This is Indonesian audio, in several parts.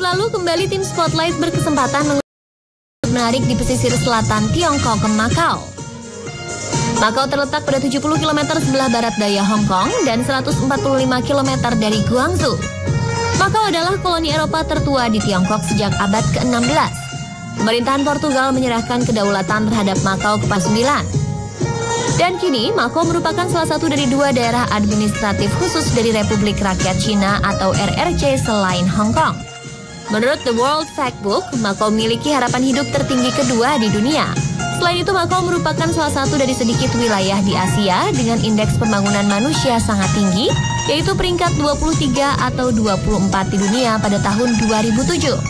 lalu kembali tim Spotlight berkesempatan menarik di pesisir selatan Tiongkok ke Makau. Makau terletak pada 70 km sebelah barat daya Hong Kong dan 145 km dari Guangzhou. Makau adalah koloni Eropa tertua di Tiongkok sejak abad ke-16. Pemerintahan Portugal menyerahkan kedaulatan terhadap Makau ke Pak 9. Dan kini, Makau merupakan salah satu dari 2 daerah administratif khusus dari Republik Rakyat Cina atau RRC selain Hong Kong. Menurut The World Factbook, Makau memiliki harapan hidup tertinggi kedua di dunia. Selain itu, Makau merupakan salah satu dari sedikit wilayah di Asia dengan indeks pembangunan manusia sangat tinggi, yaitu peringkat 23 atau 24 di dunia pada tahun 2007.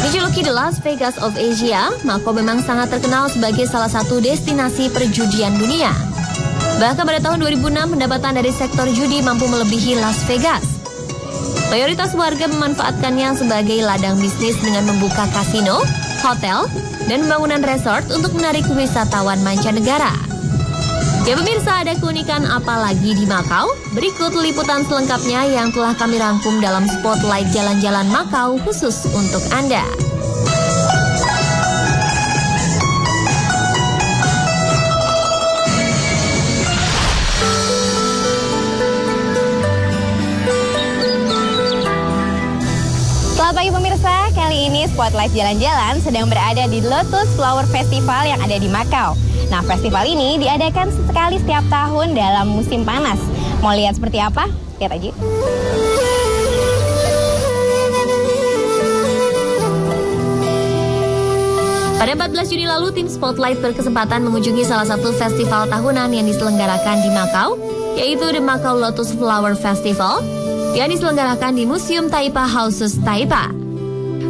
Dijuluki The Las Vegas of Asia, Makau memang sangat terkenal sebagai salah satu destinasi perjudian dunia. Bahkan pada tahun 2006, pendapatan dari sektor judi mampu melebihi Las Vegas. Mayoritas warga memanfaatkannya sebagai ladang bisnis dengan membuka kasino, hotel, dan pembangunan resort untuk menarik wisatawan mancanegara. Ya pemirsa, ada keunikan apa lagi di Makau? Berikut liputan selengkapnya yang telah kami rangkum dalam Spotlight Jalan-Jalan Makau khusus untuk Anda. Selamat pagi pemirsa, kali ini Spotlight Jalan-Jalan sedang berada di Lotus Flower Festival yang ada di Makau. Nah, festival ini diadakan sekali setiap tahun dalam musim panas. Mau lihat seperti apa? Lihat aja. Pada 14 Juni lalu, tim Spotlight berkesempatan mengunjungi salah satu festival tahunan yang diselenggarakan di Makau, yaitu The Macau Lotus Flower Festival, yang diselenggarakan di Museum Taipa Houses Taipa.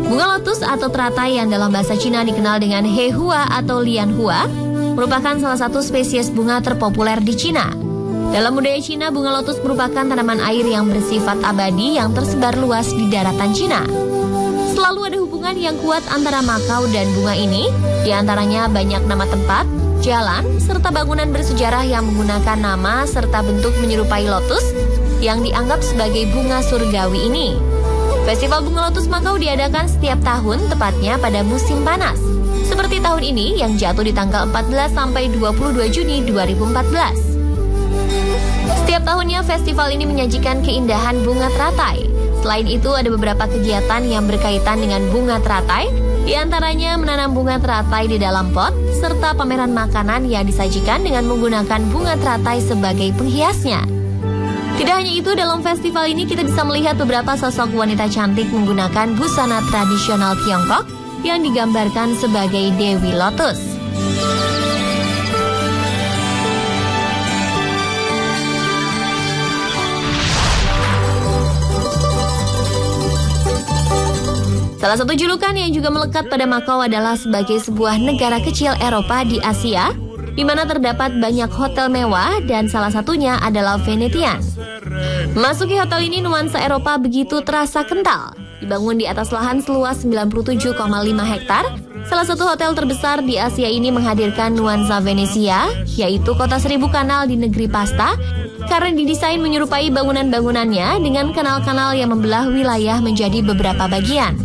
Bunga lotus atau teratai yang dalam bahasa Cina dikenal dengan He Hua atau Lian Hua, merupakan salah satu spesies bunga terpopuler di Cina. Dalam budaya Cina, bunga lotus merupakan tanaman air yang bersifat abadi yang tersebar luas di daratan Cina. Selalu ada hubungan yang kuat antara Makau dan bunga ini, di antaranya banyak nama tempat, jalan, serta bangunan bersejarah yang menggunakan nama serta bentuk menyerupai lotus yang dianggap sebagai bunga surgawi ini. Festival Bunga Lotus Makau diadakan setiap tahun, tepatnya pada musim panas. Seperti tahun ini yang jatuh di tanggal 14 sampai 22 Juni 2014. Setiap tahunnya festival ini menyajikan keindahan bunga teratai. Selain itu ada beberapa kegiatan yang berkaitan dengan bunga teratai, di antaranya menanam bunga teratai di dalam pot, serta pameran makanan yang disajikan dengan menggunakan bunga teratai sebagai penghiasnya. Tidak hanya itu, dalam festival ini kita bisa melihat beberapa sosok wanita cantik menggunakan busana tradisional Tiongkok yang digambarkan sebagai Dewi Lotus. Salah satu julukan yang juga melekat pada Makau adalah sebagai sebuah negara kecil Eropa di Asia, di mana terdapat banyak hotel mewah dan salah satunya adalah Venetian. Memasuki hotel ini nuansa Eropa begitu terasa kental. Dibangun di atas lahan seluas 97,5 hektar, salah satu hotel terbesar di Asia ini menghadirkan nuansa Venesia, yaitu kota seribu kanal di negeri pasta, karena didesain menyerupai bangunan-bangunannya dengan kanal-kanal yang membelah wilayah menjadi beberapa bagian.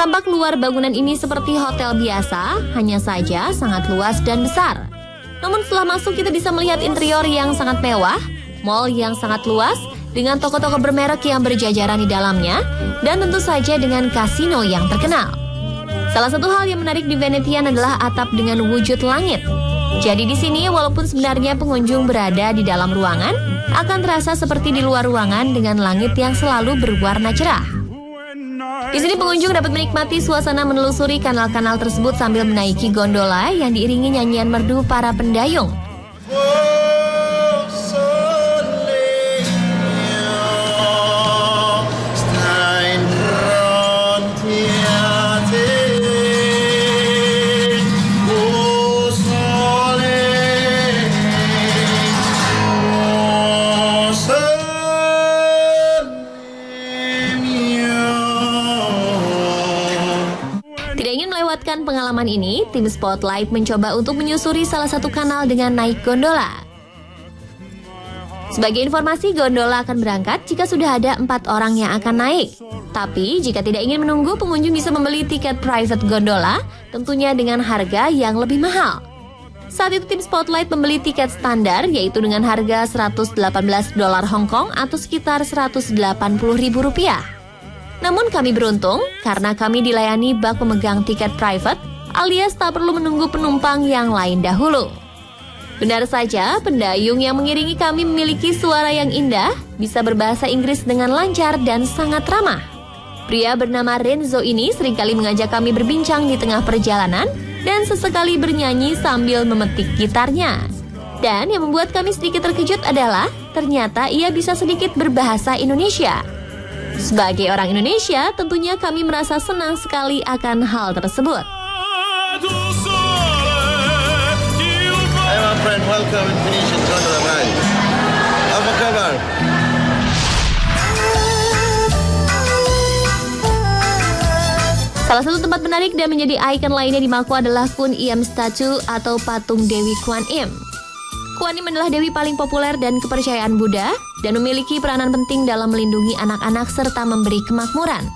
Tampak luar bangunan ini seperti hotel biasa, hanya saja sangat luas dan besar. Namun setelah masuk kita bisa melihat interior yang sangat mewah, mall yang sangat luas, dengan toko-toko bermerek yang berjajaran di dalamnya, dan tentu saja dengan kasino yang terkenal. Salah satu hal yang menarik di Venetian adalah atap dengan wujud langit. Jadi di sini walaupun sebenarnya pengunjung berada di dalam ruangan, akan terasa seperti di luar ruangan dengan langit yang selalu berwarna cerah. Di sini pengunjung dapat menikmati suasana menelusuri kanal-kanal tersebut sambil menaiki gondola yang diiringi nyanyian merdu para pendayung. Melewatkan pengalaman ini, tim Spotlight mencoba untuk menyusuri salah satu kanal dengan naik gondola. Sebagai informasi, gondola akan berangkat jika sudah ada 4 orang yang akan naik. Tapi, jika tidak ingin menunggu, pengunjung bisa membeli tiket private gondola, tentunya dengan harga yang lebih mahal. Saat itu tim Spotlight membeli tiket standar, yaitu dengan harga $118 Hong Kong atau sekitar Rp180.000. Namun kami beruntung, karena kami dilayani bak pemegang tiket private, alias tak perlu menunggu penumpang yang lain dahulu. Benar saja, pendayung yang mengiringi kami memiliki suara yang indah, bisa berbahasa Inggris dengan lancar dan sangat ramah. Pria bernama Renzo ini seringkali mengajak kami berbincang di tengah perjalanan dan sesekali bernyanyi sambil memetik gitarnya. Dan yang membuat kami sedikit terkejut adalah ternyata ia bisa sedikit berbahasa Indonesia. Sebagai orang Indonesia, tentunya kami merasa senang sekali akan hal tersebut. Hi my friend, welcome in Venetian Gondola Ride. Apa kabar? Salah satu tempat menarik dan menjadi ikon lainnya di Mako adalah Kun Im Statue atau patung Dewi Kuan Im. Kuan Im adalah dewi paling populer dan kepercayaan Buddha dan memiliki peranan penting dalam melindungi anak-anak serta memberi kemakmuran.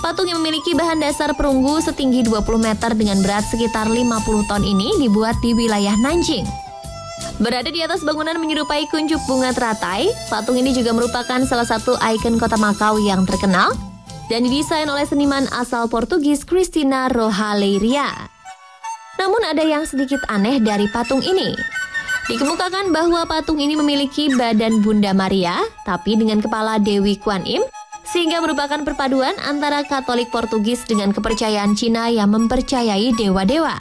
Patung yang memiliki bahan dasar perunggu setinggi 20 meter dengan berat sekitar 50 ton ini dibuat di wilayah Nanjing. Berada di atas bangunan menyerupai kuncup bunga teratai, patung ini juga merupakan salah satu ikon kota Makau yang terkenal dan didesain oleh seniman asal Portugis Cristina Rohaleiria. Namun ada yang sedikit aneh dari patung ini. Dikemukakan bahwa patung ini memiliki badan Bunda Maria, tapi dengan kepala Dewi Kuan Im, sehingga merupakan perpaduan antara Katolik Portugis dengan kepercayaan Cina yang mempercayai dewa-dewa.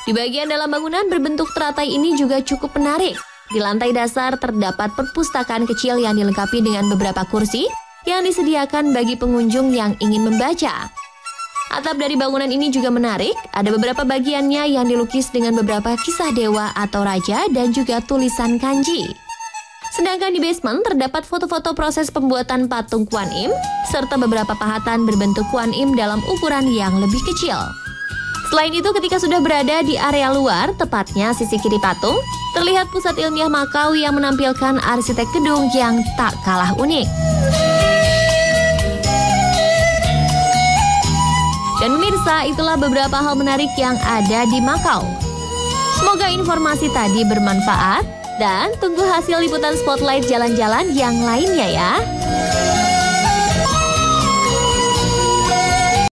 Di bagian dalam bangunan berbentuk teratai ini juga cukup menarik. Di lantai dasar terdapat perpustakaan kecil yang dilengkapi dengan beberapa kursi yang disediakan bagi pengunjung yang ingin membaca. Atap dari bangunan ini juga menarik, ada beberapa bagiannya yang dilukis dengan beberapa kisah dewa atau raja dan juga tulisan kanji. Sedangkan di basement terdapat foto-foto proses pembuatan patung Kuan Im, serta beberapa pahatan berbentuk Kuan Im dalam ukuran yang lebih kecil. Selain itu, ketika sudah berada di area luar, tepatnya sisi kiri patung, terlihat pusat ilmiah Makau yang menampilkan arsitek gedung yang tak kalah unik. Dan pemirsa, itulah beberapa hal menarik yang ada di Makau. Semoga informasi tadi bermanfaat. Dan tunggu hasil liputan Spotlight jalan-jalan yang lainnya ya.